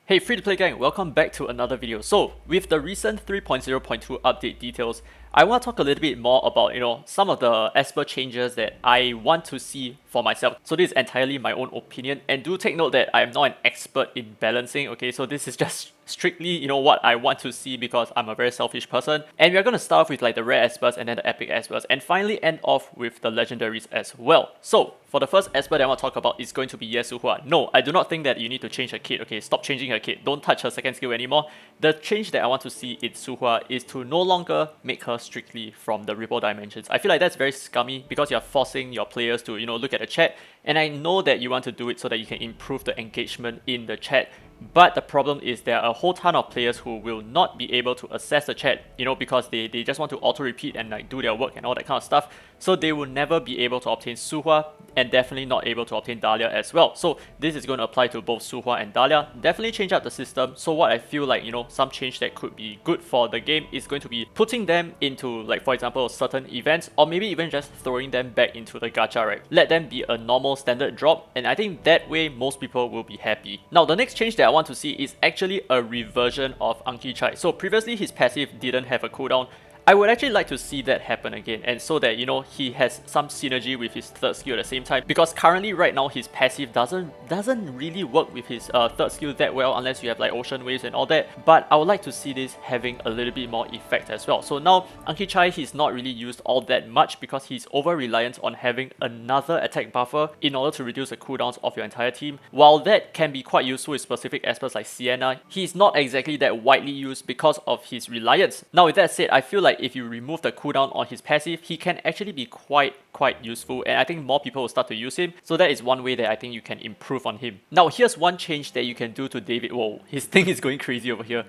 Hey free to play gang, welcome back to another video. So with the recent 3.0.2 update details, I want to talk a little bit more about some of the Esper changes that I want to see for myself. So this is entirely my own opinion, and do take note that I am not an expert in balancing, okay? So this is just strictly what I want to see because I'm a very selfish person. And we're going to start off with like the rare Espers and then the epic Espers, and finally end off with the legendaries as well. So for the first Esper that I want to talk about is going to be Yasuhua. No, I do not think that you need to change her kit, okay? Stop changing her kit. Don't touch her second skill anymore. The change that I want to see in Suhua is to no longer make her strictly from the Ripple Dimensions. I feel like that's very scummy because you're forcing your players to, look at the chat. And I know that you want to do it so that you can improve the engagement in the chat. But the problem is there are a whole ton of players who will not be able to access the chat, because they just want to auto-repeat and like do their work and all that kind of stuff. So they will never be able to obtain Suhua and definitely not able to obtain Dahlia as well. So this is going to apply to both Suhua and Dahlia. Definitely change up the system. So what I feel like, some change that could be good for the game is going to be putting them into, like, for example, certain events, or maybe even just throwing them back into the gacha, right? Let them be a normal standard drop, and I think that way most people will be happy. Now the next change that I want to see is actually a reversion of Anki Chai. So previously his passive didn't have a cooldown. I would actually like to see that happen again, and so that he has some synergy with his third skill at the same time, because currently right now his passive doesn't really work with his third skill that well unless you have like ocean waves and all that. But I would like to see this having a little bit more effect as well. So now Anki Chai, he's not really used all that much because he's over reliant on having another attack buffer in order to reduce the cooldowns of your entire team. While that can be quite useful with specific Espers like Sienna, he's not exactly that widely used because of his reliance. Now with that said, I feel like if you remove the cooldown on his passive, he can actually be quite useful, and I think more people will start to use him. So that is one way that I think you can improve on him. Now here's one change that you can do to David. Whoa, his thing is going crazy over here.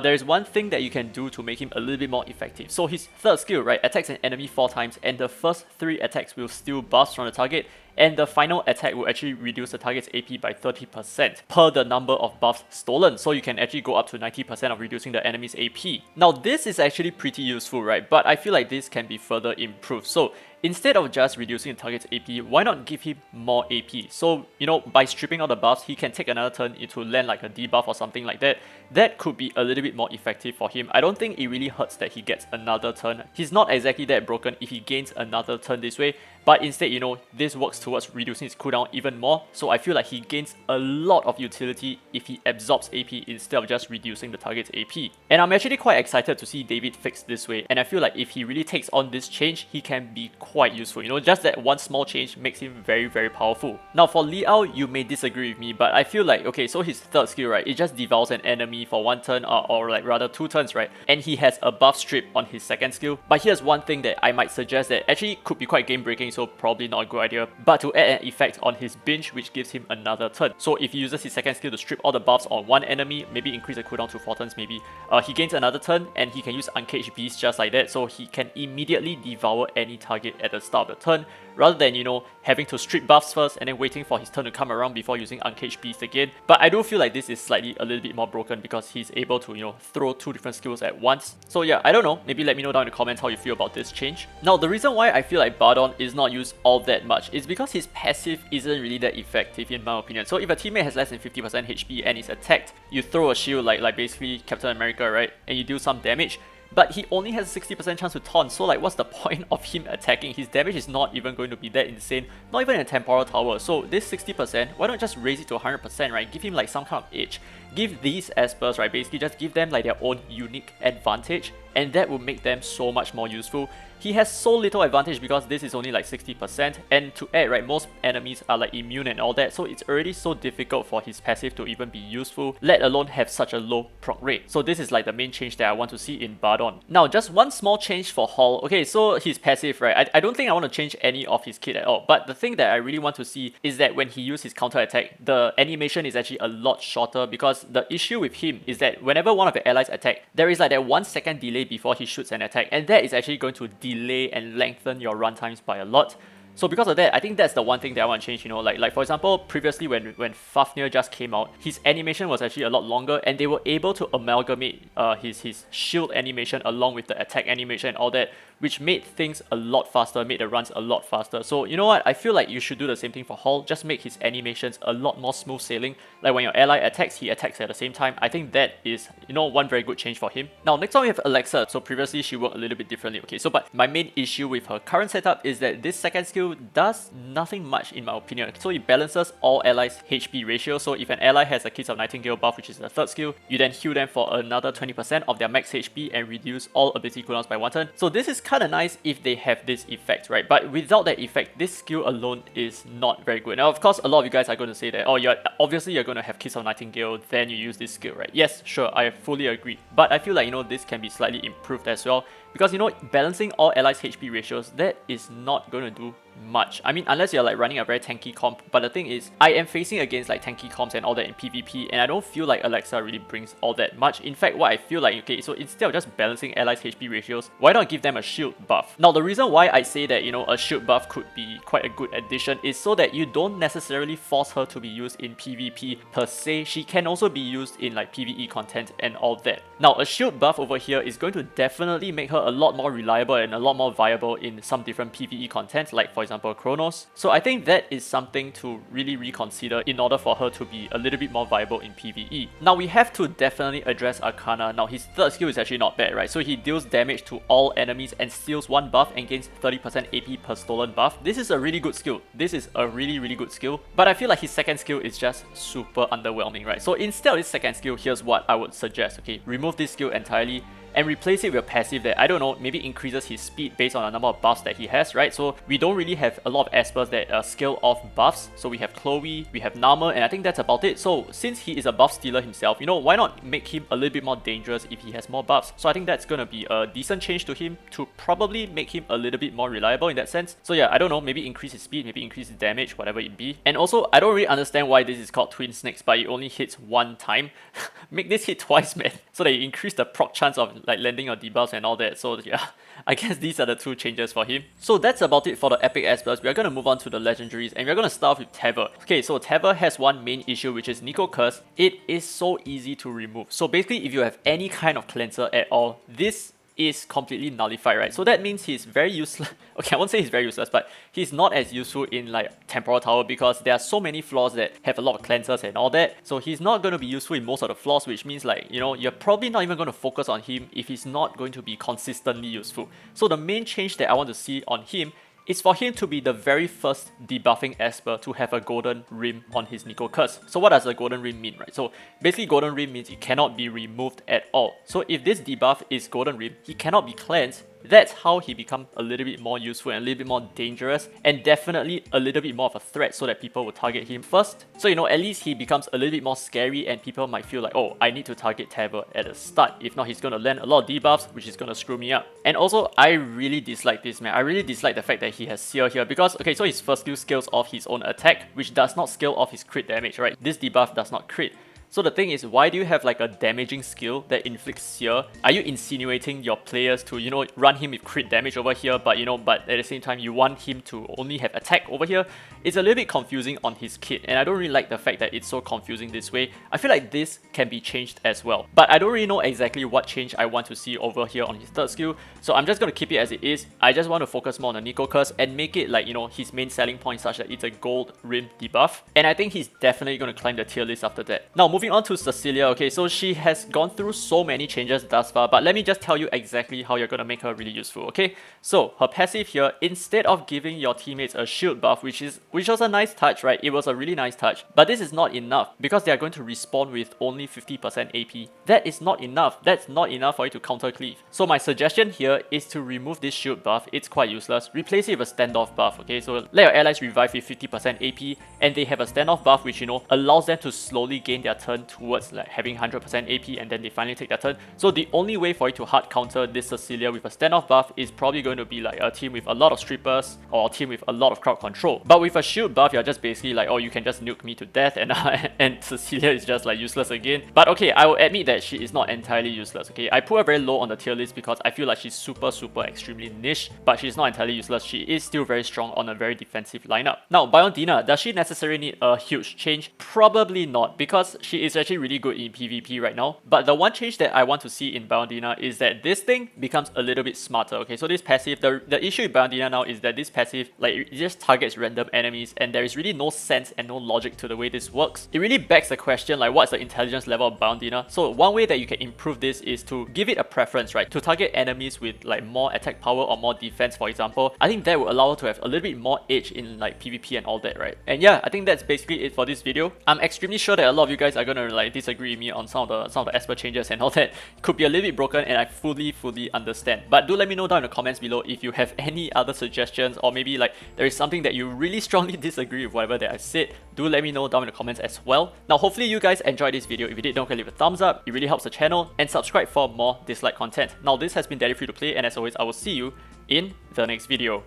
There is one thing that you can do to make him a little bit more effective. So his third skill, right, attacks an enemy 4 times, and the first 3 attacks will steal buffs from the target, and the final attack will actually reduce the target's AP by 30% per the number of buffs stolen. So you can actually go up to 90% of reducing the enemy's AP. Now this is actually pretty useful, right? But I feel like this can be further improved. So instead of just reducing the target's AP, why not give him more AP? So, by stripping out the buffs, he can take another turn to land like a debuff or something like that. That could be a little bit more effective for him. I don't think it really hurts that he gets another turn. He's not exactly that broken if he gains another turn this way. But instead, this works towards reducing his cooldown even more. So I feel like he gains a lot of utility if he absorbs AP instead of just reducing the target's AP. And I'm actually quite excited to see David fixed this way. And I feel like if he really takes on this change, he can be quite useful. Just that one small change makes him very powerful. Now for Liao, you may disagree with me, but I feel like, okay, so his third skill, right, it just devours an enemy for 1 turn, or like rather 2 turns, right? And he has a buff strip on his second skill. But here's one thing that I might suggest that actually could be quite game breaking, so probably not a good idea, but to add an effect on his binge, which gives him another turn. So if he uses his second skill to strip all the buffs on one enemy, maybe increase the cooldown to 4 turns maybe, he gains another turn, and he can use Uncaged Beast just like that, so he can immediately devour any target at the start of the turn, rather than, having to strip buffs first and then waiting for his turn to come around before using Uncaged Beast again. But I do feel like this is slightly a little bit more broken because he's able to, throw 2 different skills at once. So yeah, I don't know, maybe let me know down in the comments how you feel about this change. Now the reason why I feel like Vardon is not used all that much is because his passive isn't really that effective in my opinion. So if a teammate has less than 50% HP and is attacked, you throw a shield like basically Captain America, right? And you do some damage. But he only has a 60% chance to taunt, so like what's the point of him attacking? His damage is not even going to be that insane, not even in a temporal tower. So this 60%, why not just raise it to 100%, right? Give him like some kind of edge. Give these Espers, right, basically just give them like their own unique advantage, and that will make them so much more useful. He has so little advantage because this is only like 60%, and to add, right, most enemies are like immune and all that, so it's already so difficult for his passive to even be useful, let alone have such a low proc rate. So this is like the main change that I want to see in Vardon. Now just one small change for Hall. Okay, so his passive, right, I don't think I want to change any of his kit at all, but the thing that I really want to see is that when he uses his counter attack, the animation is actually a lot shorter, because the issue with him is that whenever one of the allies attack, there is like that 1 second delay before he shoots an attack, and that is actually going to delay and lengthen your runtimes by a lot. So because of that, I think that's the one thing that I want to change, you know, like for example, previously when Fafnir just came out, his animation was actually a lot longer, and they were able to amalgamate his shield animation along with the attack animation and all that, which made things a lot faster, made the runs a lot faster. So you know what, I feel like you should do the same thing for Hall, just make his animations a lot more smooth sailing. Like when your ally attacks, he attacks at the same time. I think that is, you know, one very good change for him. Now next on we have Alexa. So previously she worked a little bit differently, okay, so but my main issue with her current setup is that this second skill does nothing much in my opinion. So it balances all allies HP ratio. So if an ally has a Kiss of Nightingale buff, which is the third skill, you then heal them for another 20% of their max HP and reduce all ability cooldowns by 1 turn. So this is kind of nice if they have this effect, right? But without that effect, this skill alone is not very good. Now of course a lot of you guys are going to say that, oh, you're going to have Kiss of Nightingale, then you use this skill, right? Yes, sure, I fully agree. But I feel like, you know, this can be slightly improved as well, because, you know, balancing all allies HP ratios, that is not going to do much. I mean, unless you're like running a very tanky comp, but the thing is, I am facing against like tanky comps and all that in PvP, and I don't feel like Alexa really brings all that much. In fact, what I feel like, okay, so instead of just balancing allies HP ratios, why not give them a shield buff? Now the reason why I say that, you know, a shield buff could be quite a good addition is so that you don't necessarily force her to be used in PvP per se. She can also be used in like PvE content and all that. Now a shield buff over here is going to definitely make her a lot more reliable and a lot more viable in some different PvE content, like for example Chronos. So I think that is something to really reconsider in order for her to be a little bit more viable in PvE. Now we have to definitely address Arcana. Now his third skill is actually not bad, right? So he deals damage to all enemies and steals 1 buff and gains 30% AP per stolen buff. This is a really good skill. This is a really good skill. But I feel like his second skill is just super underwhelming, right? So instead of his second skill, here's what I would suggest, okay? Remove this skill entirely and replace it with a passive that, I don't know, maybe increases his speed based on the number of buffs that he has, right? So we don't really have a lot of Espers that scale off buffs. So we have Chloe, we have Nama, and I think that's about it. So since he is a buff stealer himself, you know, why not make him a little bit more dangerous if he has more buffs? So I think that's gonna be a decent change to him to probably make him a little bit more reliable in that sense. So yeah, I don't know, maybe increase his speed, maybe increase his damage, whatever it be. And also, I don't really understand why this is called Twin Snakes, but it only hits 1 time. Make this hit twice, man, so that you increase the proc chance of like landing your debuffs and all that. So yeah, I guess these are the 2 changes for him. So that's about it for the epic Espers. We are going to move on to the legendaries, and we're going to start with Tever. Okay, so Tever has one main issue, which is Nico Curse. It is so easy to remove. So basically, if you have any kind of cleanser at all, this is completely nullified, right? So that means he's very useless. Okay, I won't say he's very useless, but he's not as useful in like Temporal Tower because there are so many floors that have a lot of cleansers and all that. So he's not going to be useful in most of the floors, which means like, you know, you're probably not even going to focus on him if he's not going to be consistently useful. So the main change that I want to see on him is for him to be the very first debuffing Esper to have a golden rim on his Nico Curse. So what does a golden rim mean, right? So basically golden rim means it cannot be removed at all. So if this debuff is golden rim, he cannot be cleansed. That's how he becomes a little bit more useful and a little bit more dangerous, and definitely a little bit more of a threat so that people will target him first. So, you know, at least he becomes a little bit more scary and people might feel like, oh, I need to target Tever at the start. If not, he's going to land a lot of debuffs, which is going to screw me up. And also, I really dislike this, man. I really dislike the fact that he has Seer here because, okay, so his first skill scales off his own attack, which does not scale off his crit damage, right? This debuff does not crit. So the thing is, why do you have like a damaging skill that inflicts Seer? Are you insinuating your players to, you know, run him with crit damage over here, but you know, but at the same time you want him to only have attack over here? It's a little bit confusing on his kit, and I don't really like the fact that it's so confusing this way. I feel like this can be changed as well, but I don't really know exactly what change I want to see over here on his third skill, so I'm just going to keep it as it is. I just want to focus more on the Nico Curse and make it like, you know, his main selling point such that it's a gold rim debuff, and I think he's definitely going to climb the tier list after that. Now moving on to Cecilia, okay, so she has gone through so many changes thus far, but let me just tell you exactly how you're going to make her really useful, okay? So her passive here, instead of giving your teammates a shield buff, which was a nice touch, right? It was a really nice touch, but this is not enough because they are going to respawn with only 50% AP. That is not enough. That's not enough for you to counter cleave. So my suggestion here is to remove this shield buff. It's quite useless. Replace it with a standoff buff, okay? So let your allies revive with 50% AP, and they have a standoff buff which, you know, allows them to slowly gain their turn towards like having 100% AP and then they finally take their turn. So the only way for you to hard counter this Cecilia with a standoff buff is probably going to be like a team with a lot of strippers or a team with a lot of crowd control. But with a shield buff, you're just basically like, oh, you can just nuke me to death and and Cecilia is just like useless again. But okay, I will admit that she is not entirely useless, okay? I put her very low on the tier list because I feel like she's super extremely niche, but she's not entirely useless. She is still very strong on a very defensive lineup. Now, Biondina, does she necessarily need a huge change? Probably not, because she is actually really good in PvP right now. But the one change that I want to see in Biondina is that this thing becomes a little bit smarter, okay? So this passive, the issue with Biondina now is that this passive, like, it just targets random enemies and there is really no sense and no logic to the way this works. It really begs the question, like, what's the intelligence level of Biondina? So one way that you can improve this is to give it a preference, right? To target enemies with like more attack power or more defense, for example. I think that will allow her to have a little bit more edge in like PvP and all that, right? And yeah, I think that's basically it for this video. I'm extremely sure that a lot of you guys are gonna like disagree with me on some of the Esper changes and all that. Could be a little bit broken and I fully understand. But do let me know down in the comments below if you have any other suggestions, or maybe like there is something that you really strongly disagree with whatever that I said. Do let me know down in the comments as well. Now, hopefully you guys enjoyed this video. If you did, don't forget to leave a thumbs up. It really helps the channel, and subscribe for more Dislyte content. Now, this has been Daddy Free to Play, and as always, I will see you in the next video.